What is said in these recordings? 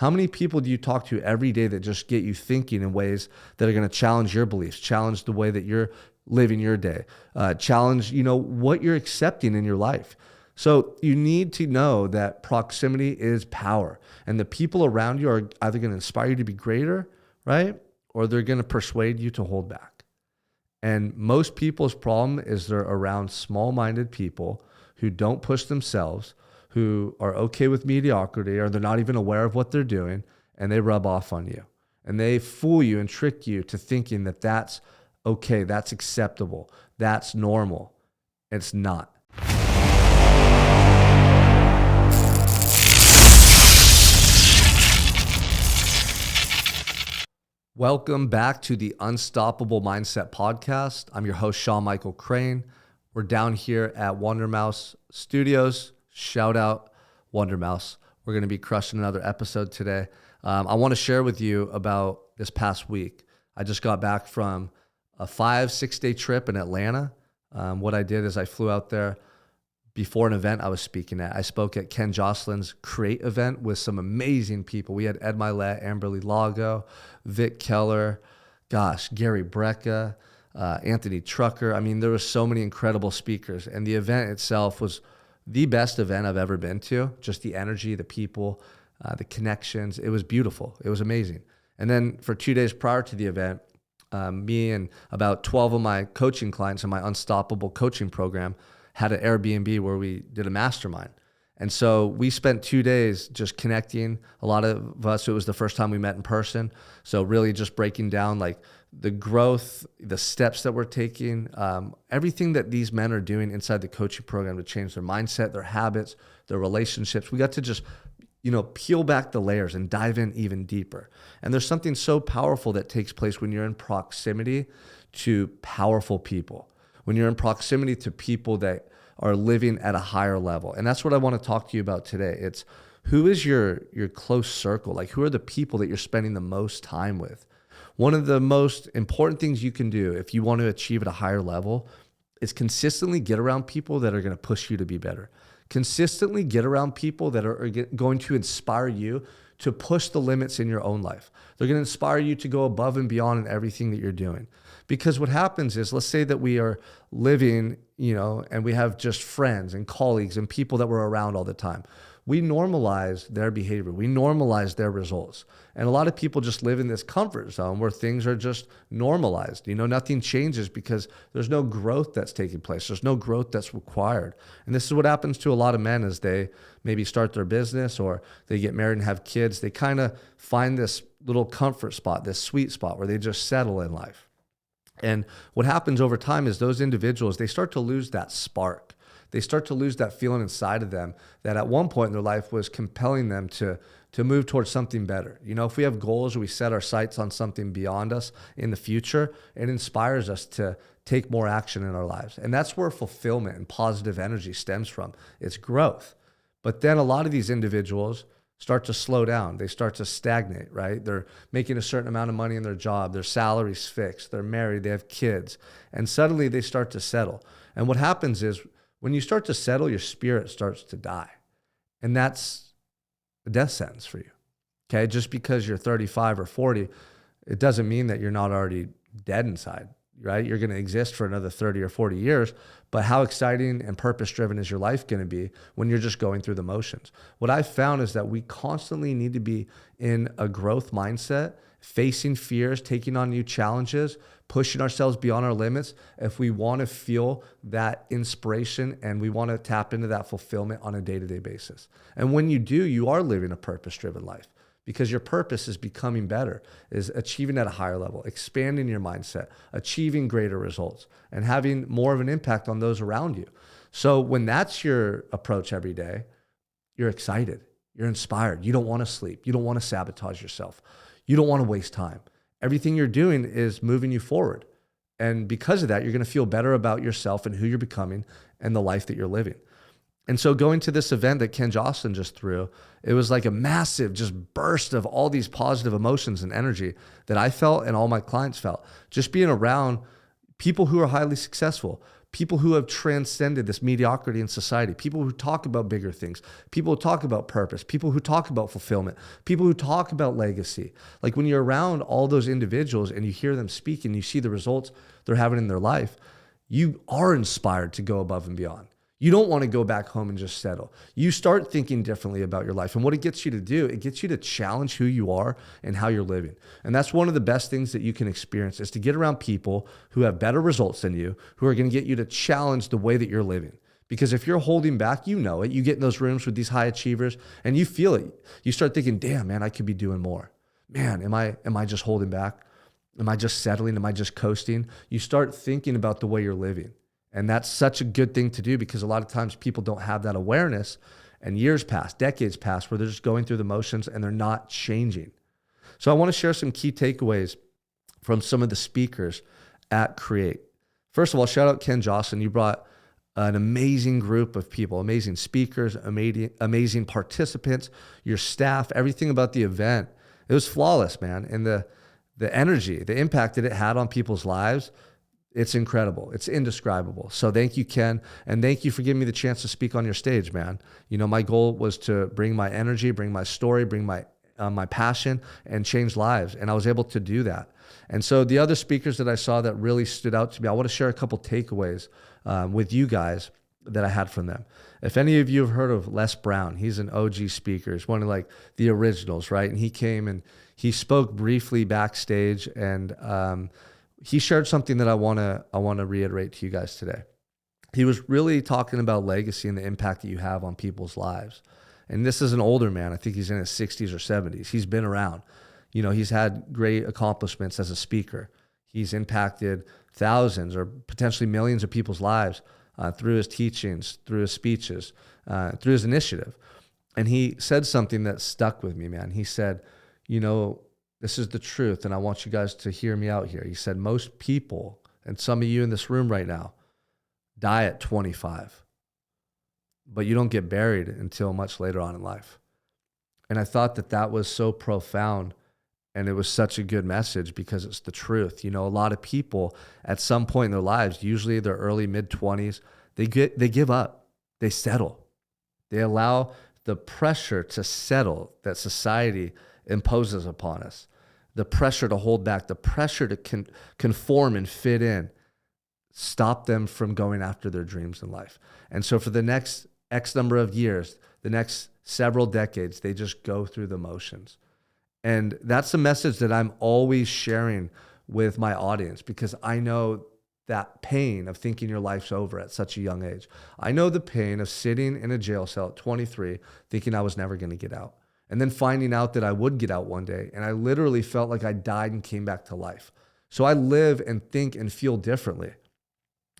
How many people do you talk to every day that just get you thinking in ways that are going to challenge your beliefs, challenge the way that you're living your day, challenge, what you're accepting in your life? So you need to know that proximity is power, and the people around you are either going to inspire you to be greater, right? Or they're going to persuade you to hold back. And most people's problem is they're around small-minded people who don't push themselves, who are okay with mediocrity, or they're not even aware of what they're doing, and they rub off on you. And they fool you and trick you to thinking that that's okay, that's acceptable, that's normal. It's not. Welcome back to the Unstoppable Mindset Podcast. I'm your host, Sean Michael Crane. We're down here at Wonder Mouse Studios. Shout out Wonder Mouse. We're going to be crushing another episode today. I want to share with you about this past week. I just got back from a 5-6 day trip in Atlanta. What I did is I flew out there before an event I was speaking at. I spoke at Ken Jocelyn's Create event with some amazing people. We had Ed Milet, Amberly Lago, Vic Keller, Gary Brecka, Anthony Trucker. I mean, there were so many incredible speakers, and the event itself was the best event I've ever been to. Just the energy, the people, the connections. It was beautiful. It was amazing. And then for 2 days prior to the event, me and about 12 of my coaching clients in my Unstoppable coaching program had an Airbnb where we did a mastermind. And so we spent 2 days just connecting. A lot of us, it was the first time we met in person. So really just breaking down like the growth, the steps that we're taking, everything that these men are doing inside the coaching program to change their mindset, their habits, their relationships. We got to just, peel back the layers and dive in even deeper. And there's something so powerful that takes place when you're in proximity to powerful people, when you're in proximity to people that are living at a higher level. And that's what I want to talk to you about today. It's who is your close circle? Like, who are the people that you're spending the most time with? One of the most important things you can do if you want to achieve at a higher level is consistently get around people that are going to push you to be better. Consistently get around people that are going to inspire you to push the limits in your own life. They're going to inspire you to go above and beyond in everything that you're doing. Because what happens is, let's say that we are living, and we have just friends and colleagues and people that we're around all the time. We normalize their behavior. We normalize their results. And a lot of people just live in this comfort zone where things are just normalized. Nothing changes because there's no growth that's taking place. There's no growth that's required. And this is what happens to a lot of men as they maybe start their business or they get married and have kids. They kind of find this little comfort spot, this sweet spot where they just settle in life. And what happens over time is those individuals, they start to lose that spark. They start to lose that feeling inside of them that at one point in their life was compelling them to move towards something better. If we have goals or we set our sights on something beyond us in the future, it inspires us to take more action in our lives. And that's where fulfillment and positive energy stems from. It's growth. But then a lot of these individuals start to slow down. They start to stagnate, right? They're making a certain amount of money in their job. Their salary's fixed. They're married. They have kids. And suddenly they start to settle. And what happens is when you start to settle, your spirit starts to die. And that's a death sentence for you, okay? Just because you're 35 or 40, it doesn't mean that you're not already dead inside, right? You're going to exist for another 30 or 40 years, but how exciting and purpose-driven is your life going to be when you're just going through the motions? What I've found is that we constantly need to be in a growth mindset, facing fears, taking on new challenges, pushing ourselves beyond our limits if we want to feel that inspiration and we want to tap into that fulfillment on a day-to-day basis. And when you do, you are living a purpose-driven life because your purpose is becoming better, is achieving at a higher level, expanding your mindset, achieving greater results, and having more of an impact on those around you. So when that's your approach every day, you're excited, you're inspired, you don't want to sleep, you don't want to sabotage yourself, you don't want to waste time. Everything you're doing is moving you forward. And because of that, you're going to feel better about yourself and who you're becoming and the life that you're living. And so going to this event that Ken Jocelyn just threw, it was like a massive just burst of all these positive emotions and energy that I felt and all my clients felt. Just being around people who are highly successful, people who have transcended this mediocrity in society, people who talk about bigger things, people who talk about purpose, people who talk about fulfillment, people who talk about legacy. Like when you're around all those individuals and you hear them speak and you see the results they're having in their life, you are inspired to go above and beyond. You don't want to go back home and just settle. You start thinking differently about your life. And what it gets you to do, it gets you to challenge who you are and how you're living. And that's one of the best things that you can experience, is to get around people who have better results than you, who are going to get you to challenge the way that you're living. Because if you're holding back, you know it. You get in those rooms with these high achievers and you feel it. You start thinking, damn, man, I could be doing more. Man, am I just holding back? Am I just settling? Am I just coasting? You start thinking about the way you're living. And that's such a good thing to do, because a lot of times people don't have that awareness, and years pass, decades pass, where they're just going through the motions and they're not changing. So I want to share some key takeaways from some of the speakers at Create. First of all, shout out Ken Jocelyn. You brought an amazing group of people, amazing speakers, amazing participants, your staff, everything about the event. It was flawless, man. And the energy, the impact that it had on people's lives, it's incredible. It's indescribable. So thank you, Ken. And thank you for giving me the chance to speak on your stage, man. You know, my goal was to bring my energy, bring my story, bring my passion, and change lives. And I was able to do that. And so the other speakers that I saw that really stood out to me, I want to share a couple takeaways with you guys that I had from them. If any of you have heard of Les Brown, he's an OG speaker. He's one of like the originals, right? And he came and he spoke briefly backstage, and he shared something that I want to reiterate to you guys today. He was really talking about legacy and the impact that you have on people's lives. And this is an older man. I think he's in his 60s or 70s. He's been around. You know, he's had great accomplishments as a speaker. He's impacted thousands or potentially millions of people's lives through his teachings, through his speeches, through his initiative. And he said something that stuck with me, man. He said, you know, this is the truth, and I want you guys to hear me out here. He said, most people, and some of you in this room right now, die at 25, but you don't get buried until much later on in life. And I thought that that was so profound, and it was such a good message, because it's the truth. You know, a lot of people at some point in their lives, usually their early mid-20s, they give up, they settle. They allow the pressure to settle that society imposes upon us, the pressure to hold back, the pressure to conform and fit in, stop them from going after their dreams in life. And so for the next X number of years, the next several decades, they just go through the motions. And that's the message that I'm always sharing with my audience, because I know that pain of thinking your life's over at such a young age. I know the pain of sitting in a jail cell at 23, thinking I was never going to get out. And then finding out that I would get out one day, and I literally felt like I died and came back to life. So I live and think and feel differently,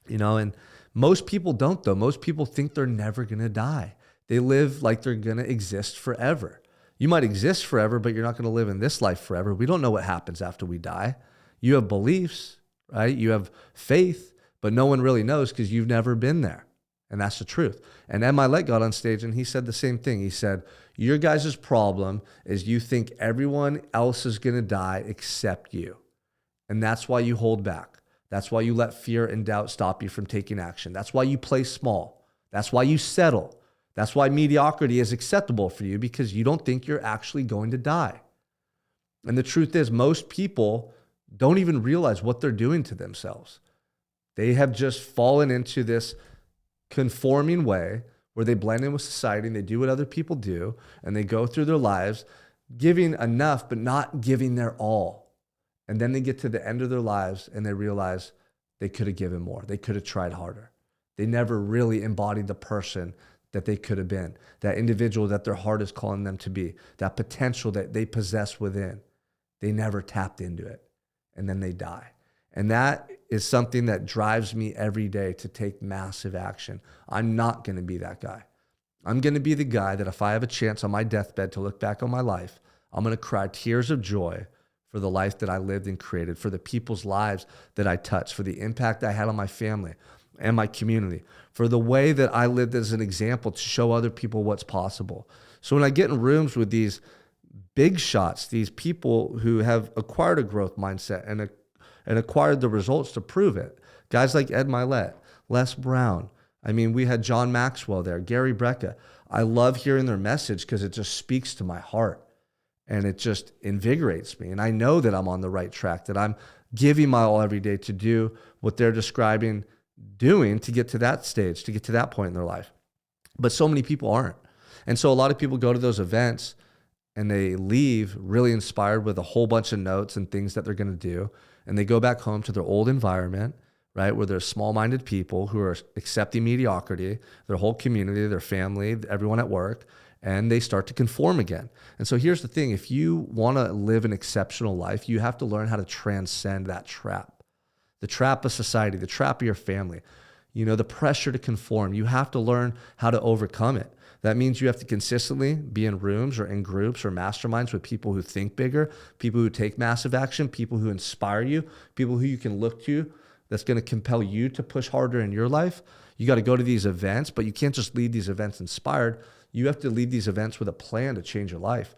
you know, and most people don't, though. Most people think they're never going to die. They live like they're going to exist forever. You might exist forever, but you're not going to live in this life forever. We don't know what happens after we die. You have beliefs, right? You have faith, but no one really knows, because you've never been there. And that's the truth. And Ed Mylett got on stage and he said the same thing. He said, your guys' problem is you think everyone else is going to die except you. And that's why you hold back. That's why you let fear and doubt stop you from taking action. That's why you play small. That's why you settle. That's why mediocrity is acceptable for you, because you don't think you're actually going to die. And the truth is, most people don't even realize what they're doing to themselves. They have just fallen into this conforming way where they blend in with society and they do what other people do, and they go through their lives giving enough but not giving their all. And then they get to the end of their lives and they realize they could have given more. They could have tried harder. They never really embodied the person that they could have been, that individual that their heart is calling them to be, that potential that they possess within. They never tapped into it, and then they die. And that is something that drives me every day to take massive action. I'm not going to be that guy. I'm going to be the guy that if I have a chance on my deathbed to look back on my life, I'm going to cry tears of joy for the life that I lived and created, for the people's lives that I touched, for the impact I had on my family and my community, for the way that I lived as an example to show other people what's possible. So when I get in rooms with these big shots, these people who have acquired a growth mindset and acquired the results to prove it, guys like Ed Mylett, Les Brown. I mean, we had John Maxwell there, Gary Brecka. I love hearing their message because it just speaks to my heart and it just invigorates me. And I know that I'm on the right track, that I'm giving my all every day to do what they're describing doing to get to that stage, to get to that point in their life. But so many people aren't. And so a lot of people go to those events and they leave really inspired with a whole bunch of notes and things that they're going to do. And they go back home to their old environment, right, where there's small-minded people who are accepting mediocrity, their whole community, their family, everyone at work, and they start to conform again. And so here's the thing. If you want to live an exceptional life, you have to learn how to transcend that trap, the trap of society, the trap of your family, the pressure to conform. You have to learn how to overcome it. That means you have to consistently be in rooms or in groups or masterminds with people who think bigger, people who take massive action, people who inspire you, people who you can look to that's going to compel you to push harder in your life. You got to go to these events, but you can't just lead these events inspired. You have to lead these events with a plan to change your life.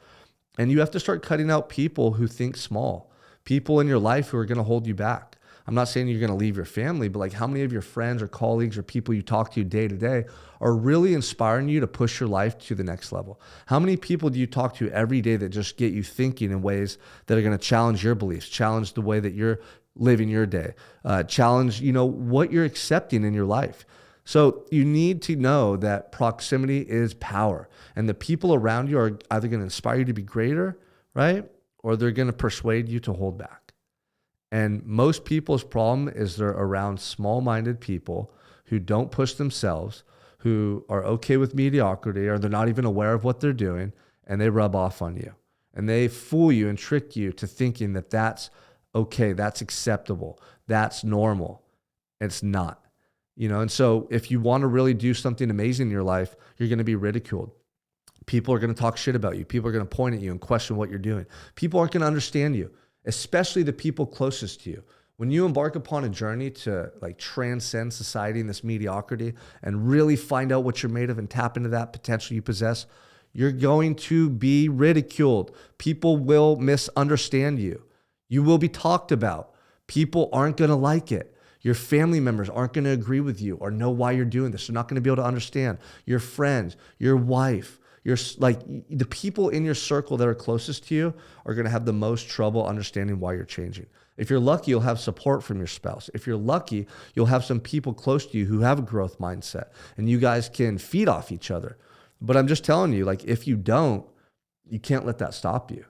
And you have to start cutting out people who think small, people in your life who are going to hold you back. I'm not saying you're going to leave your family, but like how many of your friends or colleagues or people you talk to day to day are really inspiring you to push your life to the next level? How many people do you talk to every day that just get you thinking in ways that are going to challenge your beliefs, challenge the way that you're living your day, challenge, what you're accepting in your life? So you need to know that proximity is power, and the people around you are either going to inspire you to be greater, right? Or they're going to persuade you to hold back. And most people's problem is they're around small-minded people who don't push themselves, who are okay with mediocrity, or they're not even aware of what they're doing, and they rub off on you. And they fool you and trick you to thinking that that's okay, that's acceptable, that's normal. It's not. And so if you want to really do something amazing in your life, you're going to be ridiculed. People are going to talk shit about you. People are going to point at you and question what you're doing. People aren't going to understand you, especially the people closest to you. When you embark upon a journey to transcend society and this mediocrity and really find out what you're made of and tap into that potential you possess, you're going to be ridiculed. People will misunderstand you. You will be talked about. People aren't going to like it. Your family members aren't going to agree with you or know why you're doing this. They're not going to be able to understand. Your friends, your wife, the people in your circle that are closest to you are going to have the most trouble understanding why you're changing. If you're lucky, you'll have support from your spouse. If you're lucky, you'll have some people close to you who have a growth mindset and you guys can feed off each other. But I'm just telling you, if you don't, you can't let that stop you.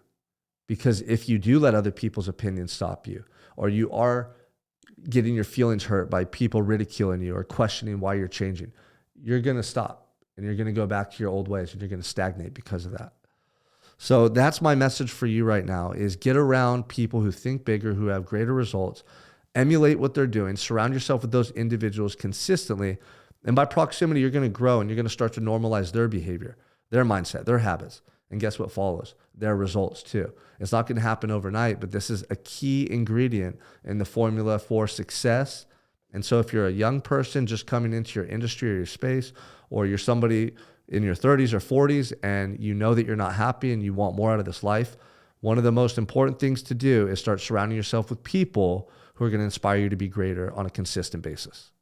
Because if you do let other people's opinions stop you, or you are getting your feelings hurt by people ridiculing you or questioning why you're changing, you're going to stop and you're going to go back to your old ways and you're going to stagnate because of that. So that's my message for you right now is get around people who think bigger, who have greater results, emulate what they're doing, surround yourself with those individuals consistently. And by proximity, you're going to grow and you're going to start to normalize their behavior, their mindset, their habits. And guess what follows? Their results too. It's not going to happen overnight, but this is a key ingredient in the formula for success. And so if you're a young person just coming into your industry or your space, or you're somebody in your 30s or 40s and you know that you're not happy and you want more out of this life, one of the most important things to do is start surrounding yourself with people who are going to inspire you to be greater on a consistent basis.